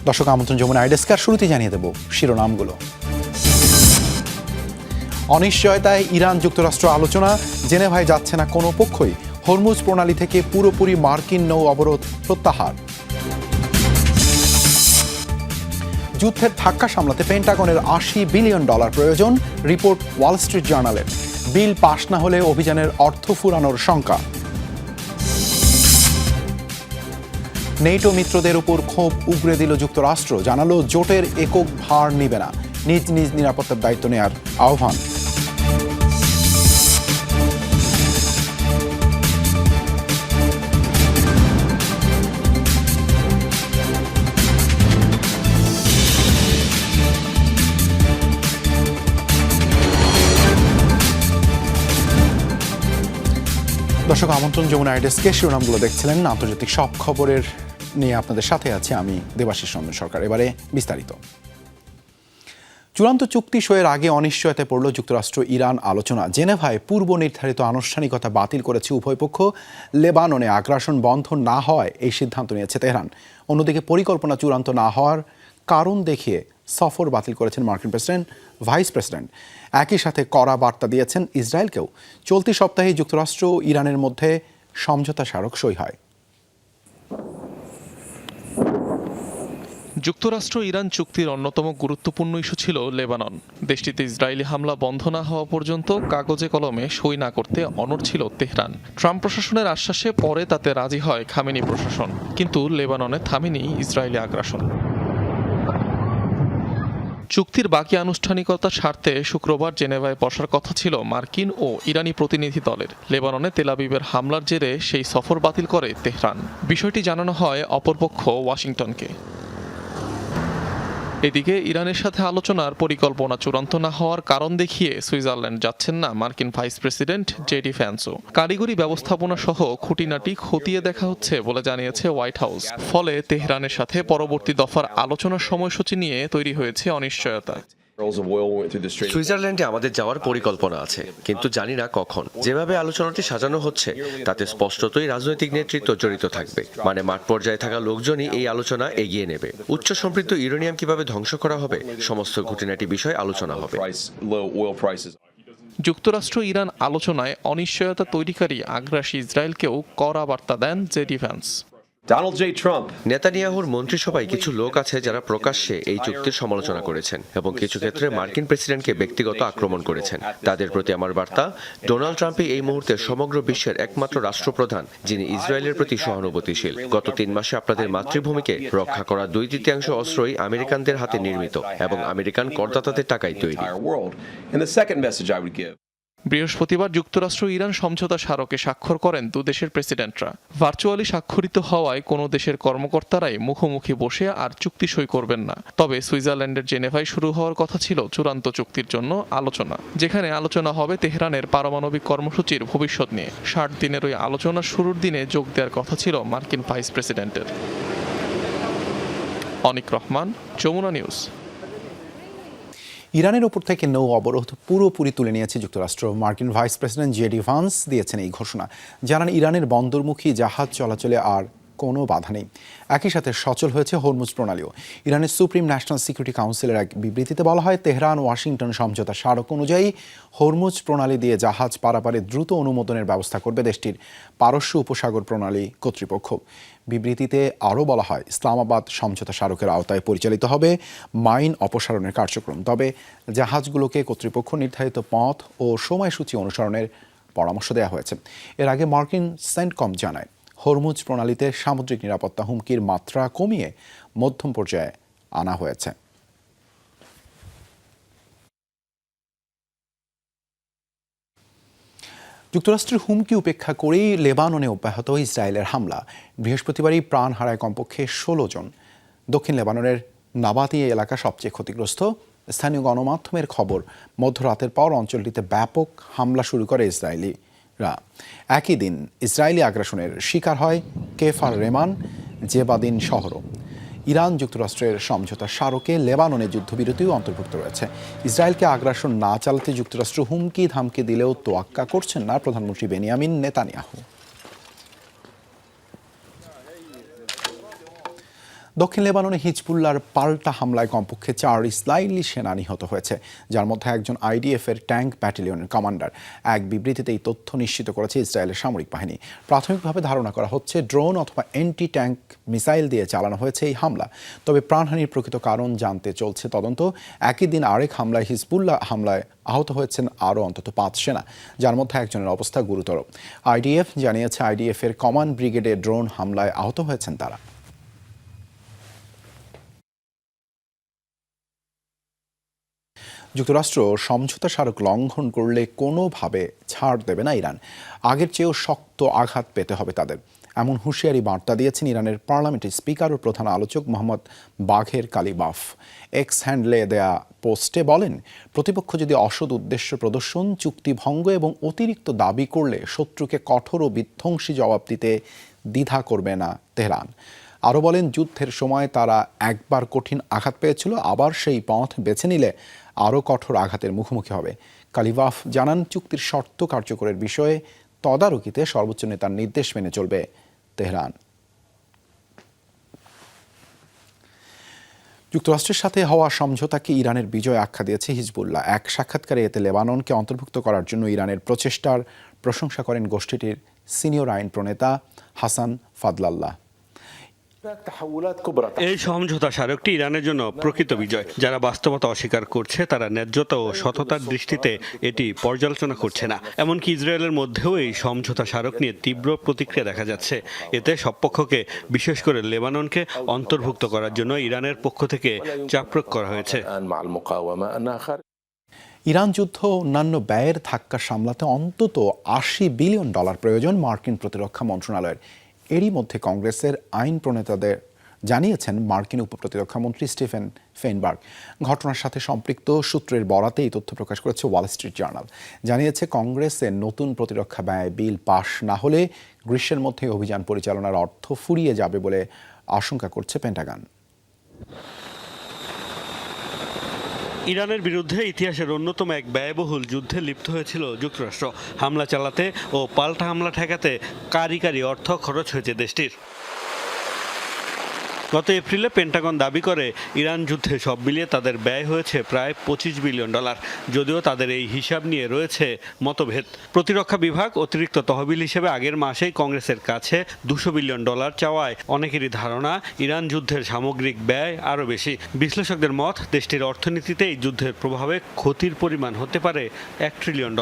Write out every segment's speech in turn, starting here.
দর্শক আমন্ত্রণ যমুনা আইডেস্কার শুরুতে জানিয়ে দেব শিরোনামগুলো। অনিশ্চয়তায় ইরান যুক্তরাষ্ট্র আলোচনা, জেনেভায় যাচ্ছে না কোনো পক্ষই। হরমুজ প্রণালী থেকে পুরোপুরি মার্কিন নৌ অবরোধ প্রত্যাহার। যুদ্ধের ধাক্কা সামলাতে পেন্টাগনের $80 বিলিয়ন প্রয়োজন, রিপোর্ট ওয়াল স্ট্রিট জার্নালের। বিল পাশ না হলে অভিযানের অর্থ ফুরানোর শঙ্কা। নেটো মিত্রদের উপর ক্ষোভ উগরে দিল যুক্তরাষ্ট্র, জানালো জোটের একক ভার নিবে না, নিজ নিজ নিরাপত্তার দায়িত্ব নেয়ার আহ্বান। দর্শক আমন্ত্রণ যমুনা আইডেস্কে শিরোনামগুলো দেখছিলেন। আন্তর্জাতিক সব খবরের নিয়ে আপনাদের সাথে আছি আমি দেবাশিস রঞ্জন সরকার। এবারে বিস্তারিত। চূড়ান্ত চুক্তি সইয়ের আগে অনিশ্চয়তায় পড়ল যুক্তরাষ্ট্র ইরান আলোচনা। জেনেভায় পূর্ব নির্ধারিত আনুষ্ঠানিকতা বাতিল করেছে উভয় পক্ষ। লেবাননে আগ্রাসন বন্ধ না হওয়ায় এই সিদ্ধান্ত নিয়েছে তেহরান। অন্যদিকে পরিকল্পনা চূড়ান্ত না হওয়ার কারণ দেখিয়ে সফর বাতিল করেছেন মার্কিন প্রেসিডেন্ট, ভাইস প্রেসিডেন্ট। একই সাথে কড়া বার্তা দিয়েছেন ইসরায়েলকেও। চলতি সপ্তাহে যুক্তরাষ্ট্র ও ইরানের মধ্যে সমঝোতা স্মারক সই হয়। যুক্তরাষ্ট্র ইরান চুক্তির অন্যতম গুরুত্বপূর্ণ ইস্যু ছিল লেবানন। দেশটিতে ইসরায়েলি হামলা বন্ধ না হওয়া পর্যন্ত কাগজে কলমে সই না করতে অনড় ছিল তেহরান। ট্রাম্প প্রশাসনের আশ্বাসে পরে তাতে রাজি হয় খামেনি প্রশাসন, কিন্তু লেবাননে থামেনি ইসরায়েলি আগ্রাসন। চুক্তির বাকি আনুষ্ঠানিকতার স্বার্থে শুক্রবার জেনেভায় বসার কথা ছিল মার্কিন ও ইরানি প্রতিনিধি দলের। লেবাননে তেল আবিবের হামলার জেরে সেই সফর বাতিল করে তেহরান। বিষয়টি জানানো হয় অপরপক্ষ ওয়াশিংটনকে। এদিকে ইরানের সাথে আলোচনার পরিকল্পনা চূড়ান্ত না হওয়ার কারণ দেখিয়ে সুইজারল্যান্ড যাচ্ছেন না মার্কিন ভাইস প্রেসিডেন্ট জেডি ভ্যান্সও। কারিগরি ব্যবস্থাপনা সহ খুঁটিনাটি খতিয়ে দেখা হচ্ছে বলে জানিয়েছে হোয়াইট হাউস। ফলে তেহরানের সাথে পরবর্তী দফার আলোচনার সময়সূচি নিয়ে তৈরি হয়েছে অনিশ্চয়তা। সুইজারল্যান্ডে আমাদের যাওয়ার পরিকল্পনা আছে, কিন্তু জানি না কখন। যেভাবে আলোচনাটি সাজানো হচ্ছে তাতে স্পষ্টতই রাজনৈতিক নেতৃত্ব জড়িত থাকবে, মানে মাঠ পর্যায়ে থাকা লোকজনই এই আলোচনা এগিয়ে নেবে। উচ্চ সমৃদ্ধ ইউরেনিয়াম কিভাবে ধ্বংস করা হবে, সমস্ত খুঁটিনাটি বিষয় আলোচনা হবে। যুক্তরাষ্ট্র ইরান আলোচনায় অনিশ্চয়তা তৈরিকারী আগ্রাসী ইসরায়েলকেও কড়া বার্তা দেন জেডি ভ্যান্স। নেতানিয়াহুর মন্ত্রিসভায় কিছু লোক আছে যারা প্রকাশ্যে এই চুক্তির সমালোচনা করেছেন এবং কিছু ক্ষেত্রে মার্কিন প্রেসিডেন্টকে ব্যক্তিগত আক্রমণ করেছেন। তাদের প্রতি আমার বার্তা, ডোনাল্ড ট্রাম্পই এই মুহূর্তে সমগ্র বিশ্বের একমাত্র রাষ্ট্রপ্রধান যিনি ইসরায়েলের প্রতি সহানুভূতিশীল। গত 3 মাসে আপনাদের মাতৃভূমিকে রক্ষা করা 2/3 অস্ত্রই আমেরিকানদের হাতে নির্মিত এবং আমেরিকান করদাতাদের টাকায় তৈরি। বৃহস্পতিবার যুক্তরাষ্ট্র ইরান সমঝোতা স্মারকে স্বাক্ষর করেন দুদেশের প্রেসিডেন্টরা। ভার্চুয়ালি স্বাক্ষরিত হওয়ায় কোনো দেশের কর্মকর্তারাই মুখোমুখি বসে আর চুক্তি সই করবেন না। তবে সুইজারল্যান্ডের জেনেভায় শুরু হওয়ার কথা ছিল চূড়ান্ত চুক্তির জন্য আলোচনা, যেখানে আলোচনা হবে তেহরানের পারমাণবিক কর্মসূচির ভবিষ্যৎ নিয়ে। 60 দিনের ওই আলোচনার শুরুর দিনে যোগ দেওয়ার কথা ছিল মার্কিন ভাইস প্রেসিডেন্টের। অনিক রহমান, যমুনা নিউজ। ইরানের ওপর থেকে নৌ অবরোধ পুরোপুরি তুলে নিয়েছে যুক্তরাষ্ট্র। মার্কিন ভাইস প্রেসিডেন্ট জেডি ভ্যান্স দিয়েছেন এই ঘোষণা। জানান ইরানের বন্দরমুখী জাহাজ চলাচলে আর কোনো বাধা নেই। একই সাথে সচল হয়েছে হরমুজ প্রণালীও। ইরানের সুপ্রিম ন্যাশনাল সিকিউরিটি কাউন্সিলের এক বিবৃতিতে বলা হয়, তেহরান ওয়াশিংটন সমঝোতা স্মারক অনুযায়ী হরমুজ প্রণালী দিয়ে জাহাজ পারাপারে দ্রুত অনুমোদনের ব্যবস্থা করবে দেশটির পারস্য উপসাগর প্রণালী কর্তৃপক্ষ। বিবৃতিতে আরও বলা হয়, ইসলামাবাদ সমঝোতা স্মারকের আওতায় পরিচালিত হবে মাইন অপসারণের কার্যক্রম। তবে জাহাজগুলোকে কর্তৃপক্ষ নির্ধারিত পথ ও সময়সূচি অনুসরণের পরামর্শ দেওয়া হয়েছে। এর আগে মার্কিন সেন্টকম জানায়, হরমুজ প্রণালীতে সামুদ্রিক নিরাপত্তা হুমকির মাত্রা কমিয়ে মধ্যম পর্যায়ে আনা হয়েছে। যুক্তরাষ্ট্রের হুমকি উপেক্ষা করেই লেবাননে অব্যাহত ইসরায়েলের হামলা। বৃহস্পতিবারই প্রাণ হারায় কমপক্ষে 16 জন। দক্ষিণ লেবাননের নাবাতি এলাকা সবচেয়ে ক্ষতিগ্রস্ত। স্থানীয় গণমাধ্যমের খবর, মধ্যরাতের পর অঞ্চলটিতে ব্যাপক হামলা শুরু করে ইসরায়েলিরা। একই দিন ইসরায়েলি আগ্রাসনের শিকার হয় কেফার রেমান, জেবাদিন শহরও। ইরান যুক্তরাষ্ট্রের সমঝোতা স্মারকে লেবাননে যুদ্ধবিরতিও অন্তর্ভুক্ত রয়েছে। ইসরায়েলকে আগ্রাসন না চালাতে যুক্তরাষ্ট্র হুমকি ধামকি দিলেও তোয়াক্কা করছেন না প্রধানমন্ত্রী বেনিয়ামিন নেতানিয়াহু। দক্ষিণ লেবাননে হিজবুল্লাহর পাল্টা হামলায় কমপক্ষে 4 ইসরায়েলি সেনা নিহত হয়েছে, যার মধ্যে একজন আইডিএফের ট্যাঙ্ক ব্যাটালিয়নের কমান্ডার। এক বিবৃতিতে এই তথ্য নিশ্চিত করেছে ইসরায়েলের সামরিক বাহিনী। প্রাথমিকভাবে ধারণা করা হচ্ছে ড্রোন অথবা অ্যান্টি ট্যাঙ্ক মিসাইল দিয়ে চালানো হয়েছে এই হামলা। তবে প্রাণহানির প্রকৃত কারণ জানতে চলছে তদন্ত। একই দিন আরেক হামলায় হিজবুল্লাহ হামলায় আহত হয়েছেন আরও অন্তত 5 সেনা, যার মধ্যে একজনের অবস্থা গুরুতর। আইডিএফ জানিয়েছে আইডিএফের কমান্ড ব্রিগেডে ড্রোন হামলায় আহত হয়েছেন তারা। যুক্তরাষ্ট্র সমঝোতা স্মারক লঙ্ঘন করলে কোনোভাবে ছাড় দেবে না ইরান। আগের চেয়েও শক্ত আঘাত পেতে হবে তাদের, এমন হুঁশিয়ারি বার্তা দিয়েছেন ইরানের পার্লামেন্টের স্পিকার ও প্রধান আলোচক মোহাম্মদ বাঘের কালিবাফ। এক্স হ্যান্ডলে দেয়া পোস্টে বলেন, প্রতিপক্ষ যদি অসৎ উদ্দেশ্য প্রদর্শন, চুক্তি ভঙ্গ এবং অতিরিক্ত দাবি করলে শত্রুকে কঠোর ও বিধ্বংসী জবাব দিতে দ্বিধা করবে না তেহরান। আরও বলেন, যুদ্ধের সময় তারা একবার কঠিন আঘাত পেয়েছিল, আবার সেই পথ বেছে নিলে আরও কঠোর আঘাতের মুখোমুখি হবে। কালিবাফ জানান, চুক্তির শর্ত কার্যকরের বিষয়ে তদারকিতে সর্বোচ্চ নেতার নির্দেশ মেনে চলবে তেহরান। যুক্তরাষ্ট্রের সাথে হওয়া সমঝোতাকে ইরানের বিজয় আখ্যা দিয়েছে হিজবুল্লাহ। এক সাক্ষাৎকারে এতে লেবাননকে অন্তর্ভুক্ত করার জন্য ইরানের প্রচেষ্টার প্রশংসা করেন গোষ্ঠীটির সিনিয়র আইন প্রণেতা হাসান ফাদলাল্লাহ। এই সমঝোতা স্মারকটি ইরানের জন্য প্রকৃত বিজয়। যারা বাস্তবতা অস্বীকার করছে তারা ন্যায্যতা ও সততার দৃষ্টিতে এটি পর্যালোচনা করছে না। এমনকি ইসরায়েলের মধ্যেও এই সমঝোতা স্মারক নিয়ে তীব্র প্রতিক্রিয়া দেখা যাচ্ছে। এতে সব পক্ষকে, বিশেষ করে লেবাননকে অন্তর্ভুক্ত করার জন্য ইরানের পক্ষ থেকে চাপ প্রয়োগ করা হয়েছে। ইরান যুদ্ধ অন্যান্য ব্যয়ের ধাক্কা সামলাতে অন্তত $80 বিলিয়ন প্রয়োজন মার্কিন প্রতিরক্ষা মন্ত্রণালয়ের। এরই মধ্যে কংগ্রেসের আইন প্রণেতাদের জানিয়েছেন মার্কিন উপপ্রতিরক্ষা মন্ত্রী স্টিফেন ফেইনবার্গ। ঘটনার সাথে সম্পৃক্ত সূত্রের বরাতে এই তথ্য প্রকাশ করেছে ওয়াল স্ট্রিট জার্নাল। জানিয়েছে, কংগ্রেসের নতুন প্রতিরক্ষা ব্যয় বিল পাশ না হলে গ্রীষ্মের মধ্যে অভিযান পরিচালনার অর্থ ফুরিয়ে যাবে বলে আশঙ্কা করছে পেন্টাগন। ইরানের বিরুদ্ধে ইতিহাসের অন্যতম এক ব্যয়বহুল যুদ্ধে লিপ্ত হয়েছিল যুক্তরাষ্ট্র। হামলা চালাতে ও পাল্টা হামলা ঠেকাতে কারি অর্থ খরচ হয়েছে দেশটির। গত এপ্রিলে পেন্টাগন দাবি করে, ইরান যুদ্ধে সব মিলিয়ে তাদের ব্যয় হয়েছে প্রায় $25 বিলিয়ন। যদিও তাদের এই হিসাব নিয়ে রয়েছে মতভেদ। প্রতিরক্ষা বিভাগ অতিরিক্ত তহবিল হিসেবে আগের মাসেই কংগ্রেসের কাছে $200 বিলিয়ন চাওয়ায় অনেকেরই ধারণা ইরান যুদ্ধের সামগ্রিক ব্যয় আরও বেশি। বিশ্লেষকদের মত, দেশটির অর্থনীতিতে এই যুদ্ধের প্রভাবে ক্ষতির পরিমাণ হতে পারে $1 ট্রিলিয়ন।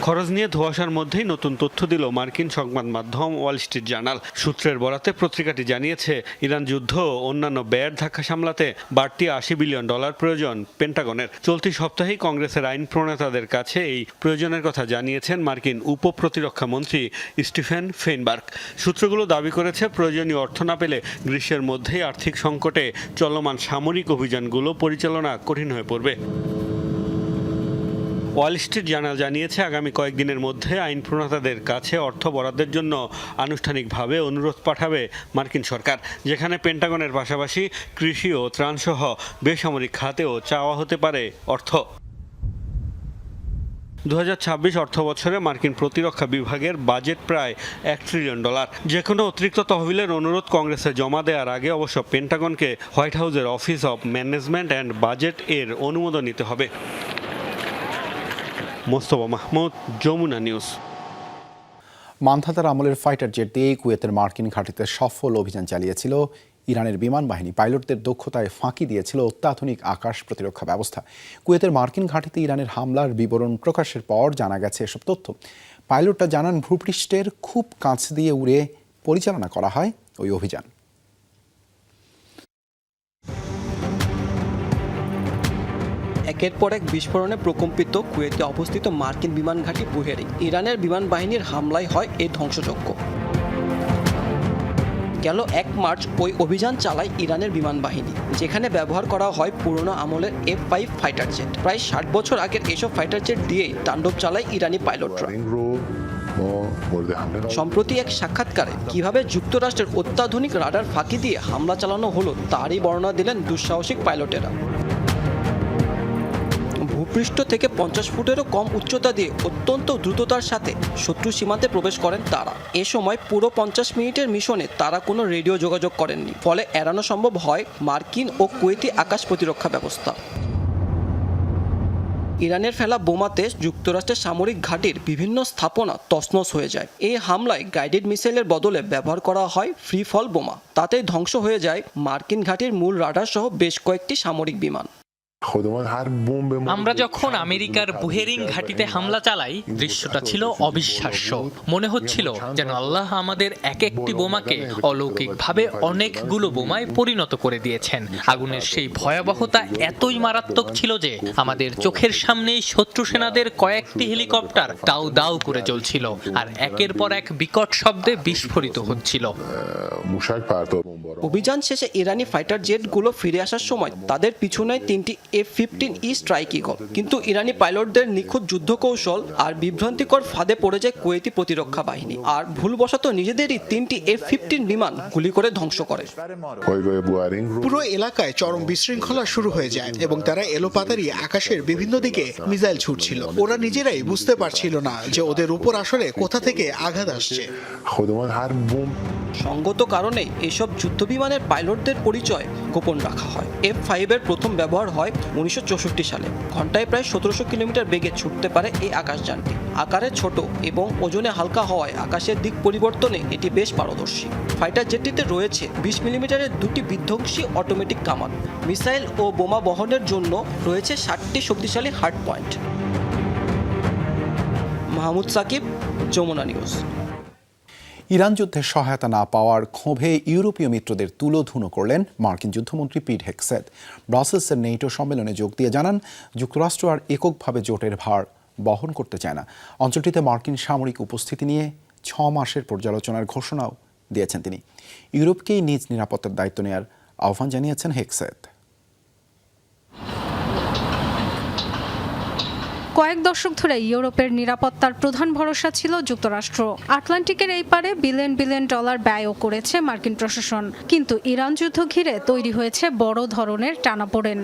খরচ নিয়ে ধোঁয়াশার মধ্যেই নতুন তথ্য দিল মার্কিন সংবাদ মাধ্যম ওয়াল স্ট্রিট জার্নাল। সূত্রের বরাতে পত্রিকাটি জানিয়েছে, ইরান যুদ্ধ ও অন্যান্য ব্যয়ের ধাক্কা সামলাতে বাড়তি $80 বিলিয়ন প্রয়োজন পেন্টাগনের। চলতি সপ্তাহেই কংগ্রেসের আইন প্রণেতাদের কাছে এই প্রয়োজনের কথা জানিয়েছেন মার্কিন উপপ্রতিরক্ষা মন্ত্রী স্টিফেন ফেইনবার্গ। সূত্রগুলো দাবি করেছে, প্রয়োজনীয় অর্থ না পেলে গ্রীষ্মের মধ্যেই আর্থিক সংকটে চলমান সামরিক অভিযানগুলো পরিচালনা কঠিন হয়ে পড়বে। ওয়াল স্ট্রিট জার্নাল জানিয়েছে, আগামী কয়েকদিনের মধ্যে আইন প্রণেতাদের কাছে অর্থ বরাদ্দের জন্য আনুষ্ঠানিকভাবে অনুরোধ পাঠাবে মার্কিন সরকার, যেখানে পেন্টাগনের পাশাপাশি কৃষি ও ত্রাণসহ বেসামরিক খাতেও চাওয়া হতে পারে অর্থ। 2026 অর্থ বছরে মার্কিন প্রতিরক্ষা বিভাগের বাজেট প্রায় $1 ট্রিলিয়ন। যে কোনো অতিরিক্ত তহবিলের অনুরোধ কংগ্রেসে জমা দেওয়ার আগে অবশ্য পেন্টাগনকে হোয়াইট হাউসের office of management and budget এর অনুমোদন নিতে হবে। মোস্তফা মাহমুদ, যমুনা নিউজ। মান্ধাতার আমলের ফাইটার জেট দিয়ে কুয়েতের মার্কিন ঘাঁটিতে সফল অভিযান চালিয়েছিল ইরানের বিমান বাহিনী। পাইলটদের দক্ষতায় ফাঁকি দিয়েছিল অত্যাধুনিক আকাশ প্রতিরক্ষা ব্যবস্থা। কুয়েতের মার্কিন ঘাঁটিতে ইরানের হামলার বিবরণ প্রকাশের পর জানা গেছে এসব তথ্য। পাইলটরা জানান, ভূপৃষ্ঠের খুব কাছ দিয়ে উড়ে পরিচালনা করা হয় ওই অভিযান। একের পর এক বিস্ফোরণে প্রকম্পিত কুয়েতে অবস্থিত মার্কিন বিমান ঘাঁটি বুহেরি। ইরানের বিমান বাহিনীর হামলায় হয় এই ধ্বংসযজ্ঞ। গেল 1 মার্চ ওই অভিযান চালায় ইরানের বিমান বাহিনী, যেখানে ব্যবহার করা হয় পুরনো আমলের F-5 ফাইটার জেট। প্রায় 60 বছর আগের এসব ফাইটার জেট দিয়েই তাণ্ডব চালায় ইরানি পাইলটরা। সম্প্রতি এক সাক্ষাৎকারে কিভাবে যুক্তরাষ্ট্রের অত্যাধুনিক রাডার ফাঁকি দিয়ে হামলা চালানো হলো তারই বর্ণনা দিলেন দুঃসাহসিক পাইলটেরা। ভূপৃষ্ঠ থেকে 50 ফুটেরও কম উচ্চতা দিয়ে অত্যন্ত দ্রুততার সাথে শত্রু সীমান্তে প্রবেশ করেন তারা। এ সময় পুরো 50 মিনিটের মিশনে তারা কোনো রেডিও যোগাযোগ করেননি, ফলে এড়ানো সম্ভব হয় মার্কিন ও কুয়েতি আকাশ প্রতিরক্ষা ব্যবস্থা। ইরানের ফেলা বোমাতে যুক্তরাষ্ট্রের সামরিক ঘাঁটির বিভিন্ন স্থাপনা তছনছ হয়ে যায়। এই হামলায় গাইডেড মিসাইলের বদলে ব্যবহার করা হয় ফ্রি ফল বোমা। তাতেই ধ্বংস হয়ে যায় মার্কিন ঘাঁটির মূল রাডার সহ বেশ কয়েকটি সামরিক বিমান। আমরা যখন আমেরিকার বুহেরিং ঘাঁটিতে হামলা চালাই, দৃশ্যটা ছিল অবিশ্বাস্য। মনে হচ্ছিল যেন আল্লাহ আমাদের এক একটি বোমাকে অলৌকিকভাবে অনেকগুলো বোমায় পরিণত করে দিয়েছেন। আগুনের সেই ভয়াবহতা এতই মারাত্মক ছিল যে আমাদের চোখের সামনেই শত্রু সেনাদের কয়েকটি হেলিকপ্টার দাউ দাউ করে জ্বলছিল আর একের পর এক বিকট শব্দে বিস্ফোরিত হচ্ছিল। অভিযান শেষে ইরানি ফাইটার জেটগুলো ফিরে আসার সময় তাদের পিছনে 3টি F-15E স্ট্রাইক ঈগল। কিন্তু ইরানি পাইলটদের নিখুঁত যুদ্ধকৌশল আর বিভ্রান্তিকর ফাঁদে পড়ে যায় কুয়েতি প্রতিরক্ষা বাহিনী, আর ভুলবশত নিজেদেরই 3টি F-15 বিমান গুলি করে ধ্বংস করে। পুরো এলাকায় চরম বিশৃঙ্খলা শুরু হয়ে যায় এবং তারা এলোপাতাড়ি আকাশের বিভিন্ন দিকে মিসাইল ছুটছিল। ওরা নিজেরাই বুঝতে পারছিল না যে ওদের উপর আসলে কোথা থেকে আঘাত আসছে। সঙ্গত কারণে এসব যুদ্ধবিমানের পাইলটদের পরিচয় গোপন রাখা হয়। F-5 এর প্রথম ব্যবহার হয় 1964 সালে। ঘন্টায় প্রায় 1700 কিলোমিটার বেগে ছুটতে পারে এই আকাশযানটি। আকারে ছোট এবং ওজনে হালকা হওয়ায় আকাশের দিক পরিবর্তনে এটি বেশ পারদর্শী। ফাইটার জেটটিতে রয়েছে 20 মিলিমিটারের দুটি বিধ্বংসী অটোমেটিক কামান। মিসাইল ও বোমা বহনের জন্য রয়েছে 60টি শক্তিশালী hard point. Mahmud Sakib, Jamuna news. Iran যুদ্ধে সহায়তা না পাওয়ার ক্ষোভে ইউরোপীয় মিত্রদের তুলোধুনো করলেন মার্কিন যুদ্ধমন্ত্রী পিট হেগসেথ। ব্রাসেলসের নেটো সম্মেলনে যোগ দিয়ে জানান, যুক্তরাষ্ট্র আর এককভাবে জোটের ভার বহন করতে চায় না। অঞ্চলটিতে মার্কিন সামরিক উপস্থিতি নিয়ে 6 মাসের পর্যালোচনার ঘোষণাও দিয়েছেন তিনি। ইউরোপকেই নিজ নিরাপত্তার দায়িত্ব নেওয়ার আহ্বান জানিয়েছেন হেগসেথ। কয়েক দশক ধরে ইউরোপের নিরাপত্তার প্রধান ভরসা ছিল যুক্তরাষ্ট্র। আটলান্টিকের এই পারে বিলিয়ন বিলিয়ন ডলার ব্যয়ও করেছে মার্কিন প্রশাসন। কিন্তু ইরান যুদ্ধ ঘিরে তৈরি হয়েছে বড় ধরনের টানাপোড়েন।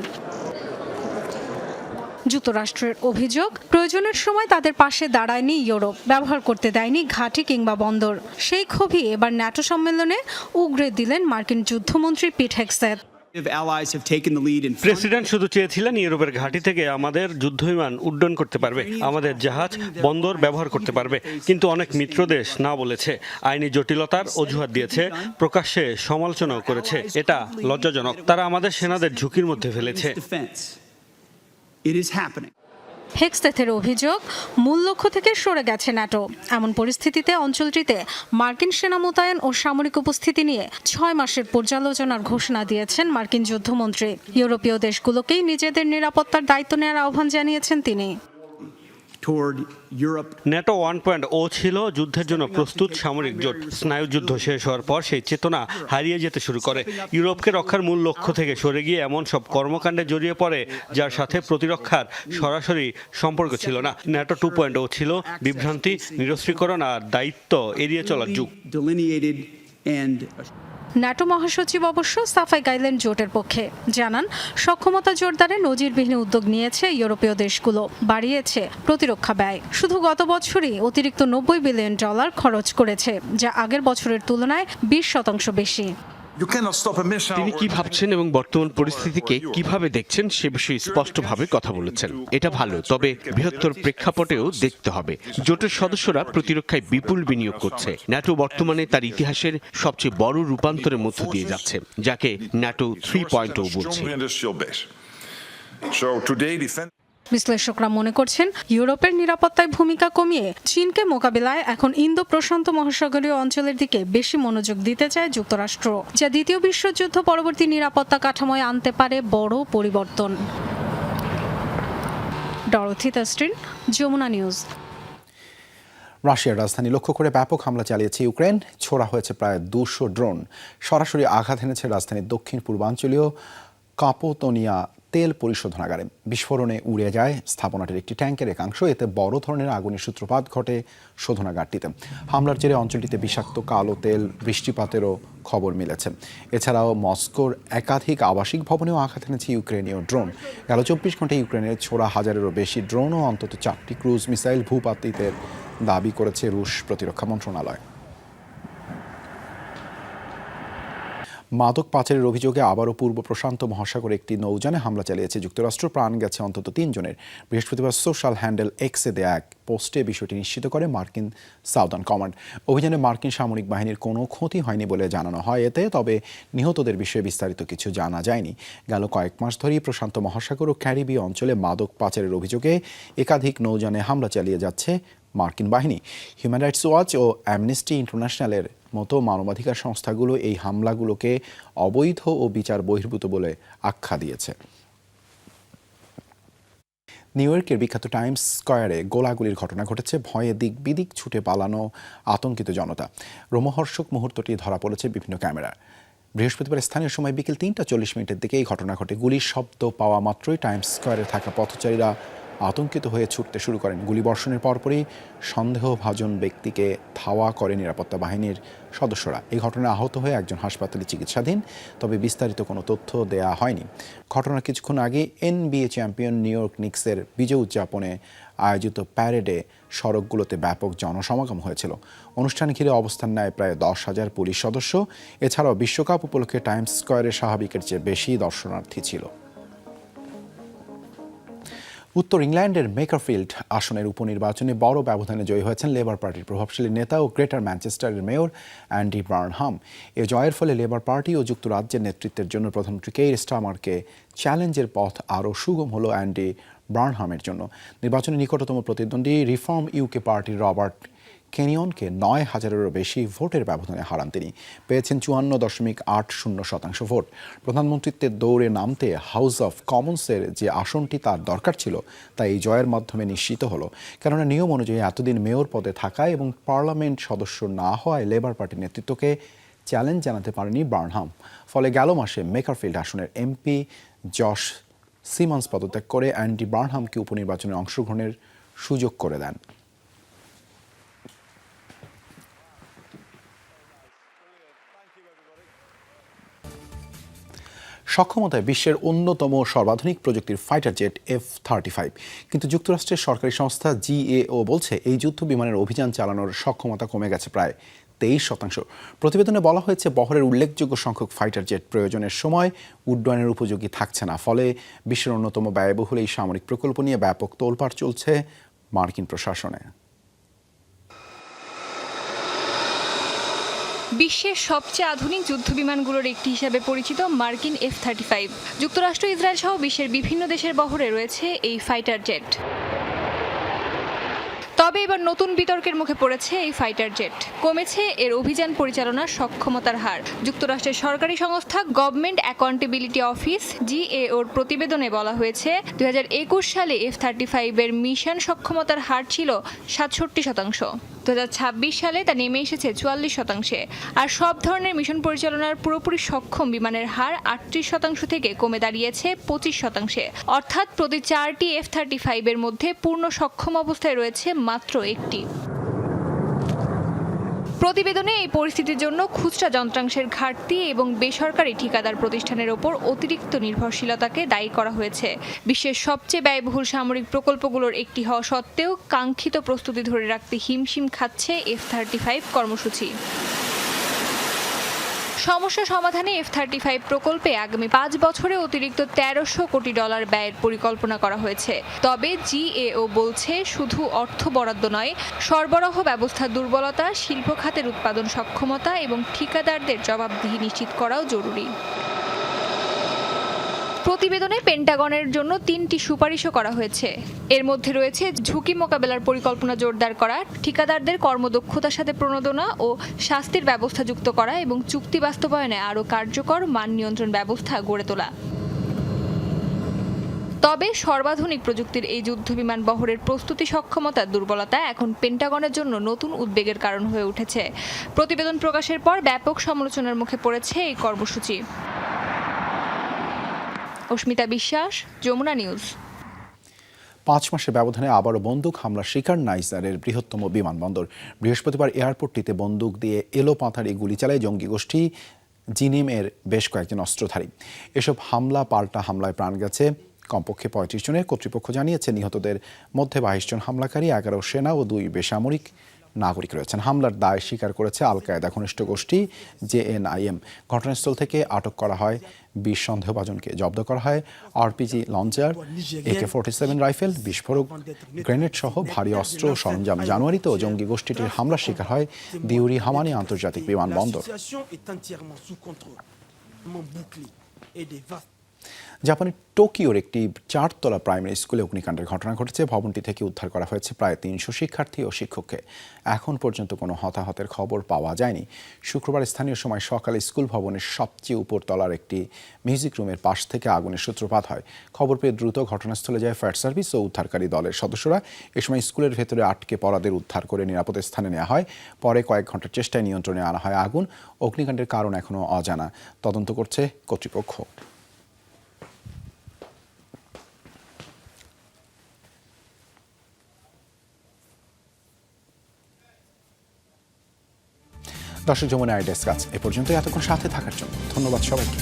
যুক্তরাষ্ট্রের অভিযোগ, প্রয়োজনের সময় তাদের পাশে দাঁড়ায়নি ইউরোপ, ব্যবহার করতে দেয়নি ঘাঁটি কিংবা বন্দর। সেই ক্ষোভই এবার ন্যাটো সম্মেলনে উগরে দিলেন মার্কিন যুদ্ধমন্ত্রী পিট হেগসেথ। প্রেসিডেন্ট শুধু চেয়েছিলেন ইউরোপের ঘাঁটি থেকে আমাদের যুদ্ধবিমান উড্ডয়ন করতে পারবে, আমাদের জাহাজ বন্দর ব্যবহার করতে পারবে। কিন্তু অনেক মিত্রদেশ না বলেছে, আইনি জটিলতার অজুহাত দিয়েছে, প্রকাশ্যে সমালোচনাও করেছে। এটা লজ্জাজনক। তারা আমাদের সেনাদের ঝুঁকির মধ্যে ফেলেছে। হেগসেথের অভিযোগ, মূল লক্ষ্য থেকে সরে গেছে ন্যাটো। এমন পরিস্থিতিতে অঞ্চলটিতে মার্কিন সেনা মোতায়েন ও সামরিক উপস্থিতি নিয়ে 6 মাসের পর্যালোচনার ঘোষণা দিয়েছেন মার্কিন যুদ্ধমন্ত্রী। ইউরোপীয় দেশগুলোকেই নিজেদের নিরাপত্তার দায়িত্ব নেওয়ার আহ্বান জানিয়েছেন তিনি। ন্যাটো 1.0 ছিল যুদ্ধের জন্য প্রস্তুত সামরিক জোট। স্নায়ুযুদ্ধ শেষ হওয়ার পর সেই চেতনা হারিয়ে যেতে শুরু করে। ইউরোপকে রক্ষার মূল লক্ষ্য থেকে সরে গিয়ে এমন সব কর্মকাণ্ডে জড়িয়ে পড়ে যার সাথে প্রতিরক্ষার সরাসরি সম্পর্ক ছিল না। ন্যাটো 2.0 ছিল বিভ্রান্তি, নিরস্ত্রীকরণ আর দায়িত্ব এড়িয়ে চলার যুগ। ন্যাটো মহাসচিব অবশ্য সাফাই গাইলেন জোটের পক্ষে। জানান, সক্ষমতা জোরদারে নজিরবিহীন উদ্যোগ নিয়েছে ইউরোপীয় দেশগুলো, বাড়িয়েছে প্রতিরক্ষা ব্যয়। শুধু গত বছরই অতিরিক্ত $90 বিলিয়ন খরচ করেছে, যা আগের বছরের তুলনায় 20% বেশি। তিনি কি ভাবছেন এবং বর্তমান পরিস্থিতিকে কিভাবে দেখছেন সে বিষয়ে স্পষ্টভাবে কথা বলেছেন। এটা ভালো, তবে বৃহত্তর প্রেক্ষাপটেও দেখতে হবে। জোটের সদস্যরা প্রতিরক্ষায় বিপুল বিনিয়োগ করছে। ন্যাটো বর্তমানে তার ইতিহাসের সবচেয়ে বড় রূপান্তরের মধ্য দিয়ে যাচ্ছে, যাকে ন্যাটো 3.0 বলছে। বিশ্লেষকরা মনে করছেন, ইউরোপের নিরাপত্তায় ভূমিকা কমিয়ে চীনকে মোকাবিলায় এখন ইন্দো প্রশান্ত মহাসাগরীয় অঞ্চলের দিকে বেশি মনোযোগ দিতে চায় যুক্তরাষ্ট্র, যা দ্বিতীয় বিশ্বযুদ্ধ পরবর্তী নিরাপত্তা কাঠামোয় আনতে পারে বড় পরিবর্তন। ডরোথি তাস্ট্রিন, যমুনা নিউজ। রাশিয়ার রাজধানী লক্ষ্য করে ব্যাপক হামলা চালিয়েছে ইউক্রেন। ছোড়া হয়েছে প্রায় 200 ড্রোন। সরাসরি আঘাত এনেছে রাজধানীর দক্ষিণ পূর্বাঞ্চলীয় কাপোতনিয়াতে তেল পরিশোধনাগারে। বিস্ফোরণে উড়ে যায় স্থাপনাটির একটি ট্যাঙ্কের একাংশ। এতে বড় ধরনের আগুনের সূত্রপাত ঘটে শোধনাগারটিতে। হামলার জেরে অঞ্চলটিতে বিষাক্ত কালো তেল, বৃষ্টিপাতেরও খবর মিলেছে। এছাড়াও মস্কোর একাধিক আবাসিক ভবনেও আঘাত এনেছে ইউক্রেনীয় ড্রোন। গেল 24 ঘন্টায় ইউক্রেনের ছোড়া 1000-এরও বেশি ড্রোন ও অন্তত 4টি ক্রুজ মিসাইল ভূপাতিতের দাবি করেছে রুশ প্রতিরক্ষা মন্ত্রণালয়। মাদক পাচারের অভিযোগে আবারও পূর্ব প্রশান্ত মহাসাগরে একটি নৌযানে হামলা চালিয়েছে যুক্তরাষ্ট্র। প্রাণ গেছে অন্তত 3 জনের। বৃহস্পতিবার সোশ্যাল হ্যান্ডেল এক্সে দেয়া এক পোস্টে বিষয়টি নিশ্চিত করে মার্কিন সাউদার্ন কমান্ড। অভিযানে মার্কিন সামরিক বাহিনীর কোনো ক্ষতি হয়নি বলে জানানো হয় এতে, তবে নিহতদের বিষয়ে বিস্তারিত কিছু জানা যায়নি। গেল কয়েক মাস ধরেই প্রশান্ত মহাসাগর ও ক্যারিবীয় অঞ্চলে মাদক পাচারের অভিযোগে একাধিক নৌযানে হামলা চালিয়ে যাচ্ছে মার্কিন বাহিনী। হিউম্যান রাইটস ওয়াচ ও অ্যামনেস্টি ইন্টারন্যাশনালের মতো মানবাধিকার সংস্থাগুলো এই হামলাগুলোকে অবৈধ ও বিচার বহির্ভূত বলে আখ্যা দিয়েছে। নিউ ইয়র্কের বিখ্যাত টাইমস স্কয়ারে গোলাগুলির ঘটনা ঘটেছে। ভয়ে দিক বিদিক ছুটে পালানো আতঙ্কিত জনতা। রোমহর্ষক মুহূর্তটি ধরা পড়েছে বিভিন্ন ক্যামেরায়। বৃহস্পতিবার স্থানীয় সময় বিকেল 3:40 দিকে এই ঘটনা ঘটে। গুলির শব্দ পাওয়া মাত্রই টাইমস স্কয়ারে থাকা পথচারীরা আতঙ্কিত হয়ে ছুটতে শুরু করেন। গুলিবর্ষণের পরপরই সন্দেহভাজন ব্যক্তিকে ধাওয়া করে নিরাপত্তা বাহিনীর সদস্যরা। এই ঘটনায় আহত হয়ে একজন হাসপাতালে চিকিৎসাধীন, তবে বিস্তারিত কোনো তথ্য দেয়া হয়নি। ঘটনার কিছুক্ষণ আগে NBA চ্যাম্পিয়ন নিউ ইয়র্ক নিক্সের বিজয় উদযাপনে আয়োজিত প্যারেডে সড়কগুলোতে ব্যাপক জনসমাগম হয়েছিল। অনুষ্ঠান ঘিরে অবস্থান নেয় প্রায় 10,000 পুলিশ সদস্য। এছাড়াও বিশ্বকাপ উপলক্ষে টাইমস স্কয়ারে স্বাভাবিকের চেয়ে বেশি দর্শনার্থী ছিল। উত্তর ইংল্যান্ডের মেকারফিল্ড আসনের উপনির্বাচনে বড় ব্যবধানে জয়ী হয়েছেন লেবার পার্টির প্রভাবশালী নেতা ও গ্রেটার ম্যানচেস্টারের মেয়র অ্যান্ডি বার্নহাম। এ জয়ের ফলে লেবার পার্টি ও যুক্তরাজ্যের নেতৃত্বের জন্য প্রধানমন্ত্রী কেইর স্টারমারকে চ্যালেঞ্জের পথ আরও সুগম হলো অ্যান্ডি বার্নহামের জন্য। নির্বাচনে নিকটতম প্রতিদ্বন্দ্বী রিফর্ম ইউকে পার্টির রবার্ট কেনিয়নকে 9,000-এরও বেশি ভোটের ব্যবধানে হারান তিনি। পেয়েছেন 54.80% ভোট। প্রধানমন্ত্রীত্বের দৌড়ে নামতে হাউস অফ কমন্সের যে আসনটি তার দরকার ছিল তা এই জয়ের মাধ্যমে নিশ্চিত হলো। কেননা নিয়ম অনুযায়ী এতদিন মেয়র পদে থাকায় এবং পার্লামেন্ট সদস্য না হওয়ায় লেবার পার্টির নেতৃত্বকে চ্যালেঞ্জ জানাতে পারেনি বার্নহাম। ফলে গেল মাসে মেকারফিল্ড আসনের এমপি জশ সিমন্স পদত্যাগ করে অ্যান্ডি বার্নহামকে উপনির্বাচনে অংশগ্রহণের সুযোগ করে দেন। সক্ষমতায় বিশ্বের অন্যতম সর্বাধুনিক প্রযুক্তির ফাইটার জেট F-35, কিন্তু যুক্তরাষ্ট্রের সরকারি সংস্থা GAO বলছে এই যুদ্ধ বিমানের অভিযান চালানোর সক্ষমতা কমে গেছে প্রায় 23%। প্রতিবেদনে বলা হয়েছে বহরের উল্লেখযোগ্য সংখ্যক ফাইটার জেট প্রয়োজনের সময় উড্ডয়নের উপযোগী থাকছে না। ফলে বিশ্বের অন্যতম ব্যয়বহুল এই সামরিক প্রকল্প নিয়ে ব্যাপক তোলপাড় চলছে মার্কিন প্রশাসনে। বিশ্বের সবচেয়ে আধুনিক যুদ্ধবিমানগুলোর একটি হিসাবে পরিচিত মার্কিন F-35। যুক্তরাষ্ট্র, ইসরায়েল সহ বিশ্বের বিভিন্ন দেশের বহরে রয়েছে এই ফাইটার জেট। তবে এবার নতুন বিতর্কের মুখে পড়েছে এই ফাইটার জেট। কমেছে এর অভিযান পরিচালনার সক্ষমতার হার। যুক্তরাষ্ট্রের সরকারি সংস্থা গভর্নমেন্ট অ্যাকাউন্টেবিলিটি অফিস GAOর প্রতিবেদনে বলা হয়েছে 2021 সালে F-35 এর মিশন সক্ষমতার হার ছিল 67%। 2026 সালে তা নেমে এসেছে 44%। আর সব ধরনের মিশন পরিচালনার পুরোপুরি সক্ষম বিমানের হার 38% থেকে কমে দাঁড়িয়েছে 25%। অর্থাৎ প্রতি 4টি F-35 এর মধ্যে পূর্ণ সক্ষম অবস্থায় রয়েছে মাত্র একটি। প্রতিবেদনে এই পরিস্থিতির জন্য খুচরা যন্ত্রাংশের ঘাটতি এবং বেসরকারি ঠিকাদার প্রতিষ্ঠানের ওপর অতিরিক্ত নির্ভরশীলতাকে দায়ী করা হয়েছে। বিশ্বের সবচেয়ে ব্যয়বহুল সামরিক প্রকল্পগুলোর একটি হওয়া সত্ত্বেও কাঙ্ক্ষিত প্রস্তুতি ধরে রাখতে হিমশিম খাচ্ছে F-35 কর্মসূচি। সমস্যা সমাধানে F-35 প্রকল্পে আগামী 5 বছরে অতিরিক্ত $1300 কোটি ব্যয়ের পরিকল্পনা করা হয়েছে। তবে GAO বলছে শুধু অর্থ বরাদ্দ নয়, সরবরাহ ব্যবস্থার দুর্বলতা, শিল্প খাতের উৎপাদন সক্ষমতা এবং ঠিকাদারদের জবাবদিহি নিশ্চিত করাও জরুরি। প্রতিবেদনে পেন্টাগনের জন্য 3টি সুপারিশও করা হয়েছে। এর মধ্যে রয়েছে ঝুঁকি মোকাবেলার পরিকল্পনা জোরদার করা, ঠিকাদারদের কর্মদক্ষতার সাথে প্রণোদনা ও শাস্তির ব্যবস্থা যুক্ত করা এবং চুক্তি বাস্তবায়নে আরও কার্যকর মান নিয়ন্ত্রণ ব্যবস্থা গড়ে তোলা। তবে সর্বাধুনিক প্রযুক্তির এই যুদ্ধবিমান বহরের প্রস্তুতি সক্ষমতার দুর্বলতা এখন পেন্টাগনের জন্য নতুন উদ্বেগের কারণ হয়ে উঠেছে। প্রতিবেদন প্রকাশের পর ব্যাপক সমালোচনার মুখে পড়েছে এই কর্মসূচি। অস্মিতা বিশ্বাস, যমুনা নিউজ। 5 মাসের ব্যবধানে আবারও বন্দুক হামলার শিকার নাইজারের বৃহত্তম বিমানবন্দর। বৃহস্পতিবার এয়ারপোর্টটিতে বন্দুক দিয়ে এলোপাতাড়ি গুলি চালায় জঙ্গি গোষ্ঠী জিনিমের বেশ কয়েকজন অস্ত্রধারী। এসব হামলা পাল্টা হামলায় প্রাণ গেছে কমপক্ষে 35 জনের। কর্তৃপক্ষ জানিয়েছে নিহতদের মধ্যে 22 জন হামলাকারী, 11 সেনা ও 2 বেসামরিক নাগরিক রয়েছেন। হামলার দায় স্বীকার করেছে আল কায়েদা ঘনিষ্ঠ গোষ্ঠী জেএনআইএম। ঘটনাস্থল থেকে আটক করা হয় 20 সন্দেহভাজনকে। জব্দ করা হয় আরপিজি লঞ্চার, AK-47 রাইফেল, বিস্ফোরক গ্রেনেড সহ ভারী অস্ত্র ও সরঞ্জাম। জানুয়ারিতেও জঙ্গি গোষ্ঠীটির হামলার শিকার হয় দিউরি হামানি আন্তর্জাতিক বিমানবন্দর। জাপানের টোকিওর একটি 4তলা প্রাইমারি স্কুলে অগ্নিকাণ্ডের ঘটনা ঘটেছে। ভবনটি থেকে উদ্ধার করা হয়েছে প্রায় 300 শিক্ষার্থী ও শিক্ষককে। এখন পর্যন্ত কোনো হতাহতের খবর পাওয়া যায়নি। শুক্রবার স্থানীয় সময় সকালে স্কুল ভবনের সবচেয়ে উপরতলার একটি মিউজিক রুমের পাশ থেকে আগুনের সূত্রপাত হয়। খবর পেয়ে দ্রুত ঘটনাস্থলে যায় ফায়ার সার্ভিস ও উদ্ধারকারী দলের সদস্যরা। এ সময় স্কুলের ভেতরে আটকে পড়াদের উদ্ধার করে নিরাপদ স্থানে নেওয়া হয়। পরে কয়েক ঘন্টার চেষ্টায় নিয়ন্ত্রণে আনা হয় আগুন। অগ্নিকাণ্ডের কারণ এখনও অজানা, তদন্ত করছে কর্তৃপক্ষ। দর্শক, যমুনা আই ডেস্ক এ পর্যন্ত। এতক্ষণ সাথে থাকার জন্য ধন্যবাদ সবাইকে।